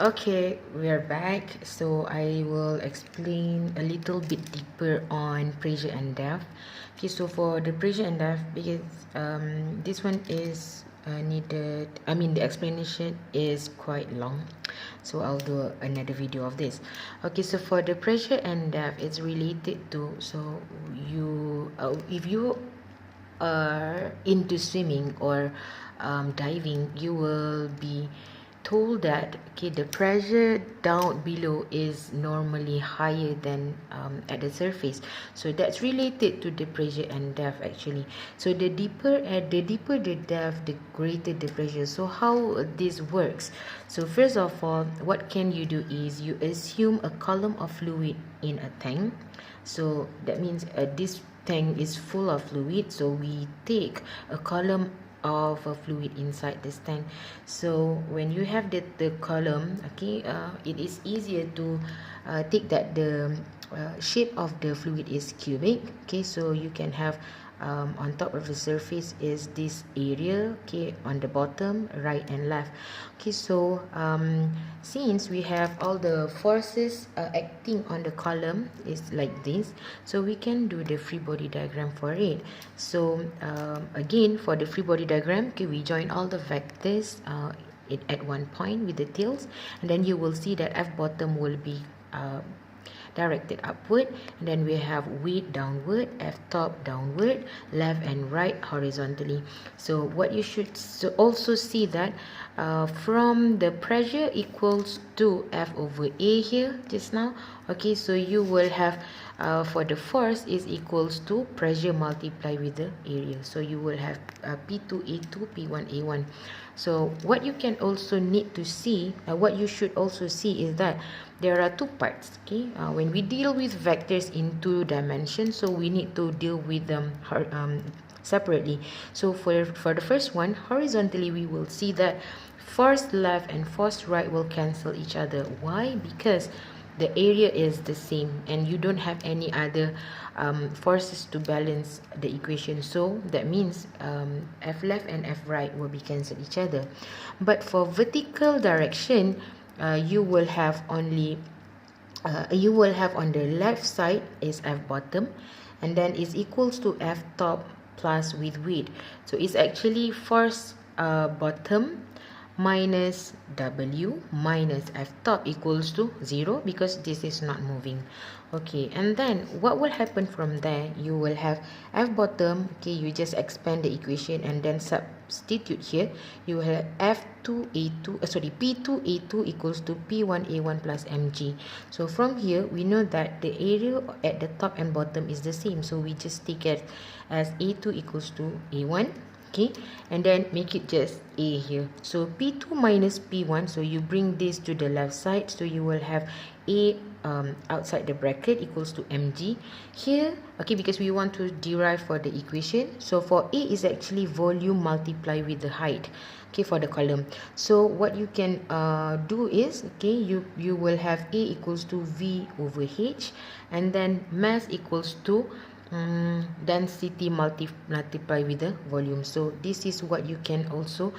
Okay, we are back. So I will explain a little bit deeper on pressure and depth. Okay, so for the pressure and depth, because this one is needed. I mean, the explanation is quite long, so I'll do another video of this. Okay, so for the pressure and depth, it's related to, so you if you are into swimming or diving, you will be told that okay, the pressure down below is normally higher than at the surface. So that's related to the pressure and depth actually. So the deeper the depth, the greater the pressure. So how this works? So first of all, what can you do is you assume a column of fluid in a tank. So that means this tank is full of fluid, so we take a column of a fluid inside this tank. So when you have the column, okay, it is easier to take that the shape of the fluid is cubic. Okay, so you can have on top of the surface is this area, okay, on the bottom, right and left. Okay, so since we have all the forces acting on the column is like this, so we can do the free body diagram for it. So again, for the free body diagram, okay, we join all the vectors at one point with the tails, and then you will see that F bottom will be directed upward, and then we have weight downward, F top downward, left and right horizontally. So what you should also see that from the pressure equals to F over A here just now. Okay, so you will have for the force is equals to pressure multiplied with the area. So you will have P2A2, P1A1. So what you can also need to see, what you should also see is that there are two parts. Okay, when we deal with vectors in two dimensions, so we need to deal with them separately. So for the first one, horizontally, we will see that force left and force right will cancel each other. Why? Because the area is the same and you don't have any other forces to balance the equation. So that means F left and F right will be cancel each other. But for vertical direction, you will have only you will have on the left side is F bottom, and then is equals to F top plus with weight. So it's actually force bottom minus W minus F top equals to 0 because this is not moving. Okay, and then what will happen from there? You will have F bottom, okay, you just expand the equation and then substitute here. You will have F2A2, P2A2 equals to P1A1 plus mg. So from here, we know that the area at the top and bottom is the same. So we just take it as A2 equals to A1. Okay, and then make it just A here. So P2 minus P1, so you bring this to the left side, so you will have A outside the bracket equals to mg here. Okay, because we want to derive for the equation, so for A is actually volume multiplied with the height, okay, for the column. So what you can do is, okay, you will have A equals to V over H, and then mass equals to density multiply with the volume. So this is what you can also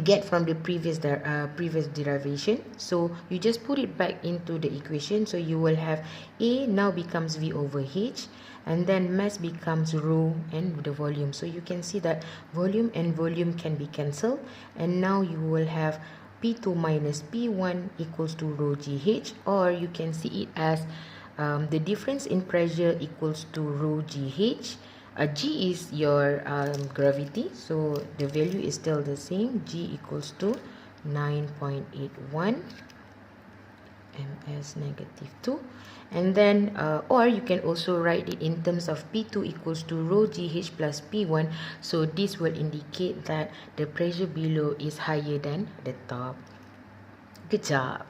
get from the previous derivation. So you just put it back into the equation. So you will have A now becomes V over H, and then mass becomes rho and the volume. So you can see that volume and volume can be cancelled, and now you will have P2 minus P1 equals to rho GH, or you can see it as the difference in pressure equals to rho GH. G is your gravity, so the value is still the same. G equals to 9.81 ms negative 2, and then or you can also write it in terms of P2 equals to rho GH plus P1. So this will indicate that the pressure below is higher than the top. Good job.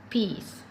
Peace.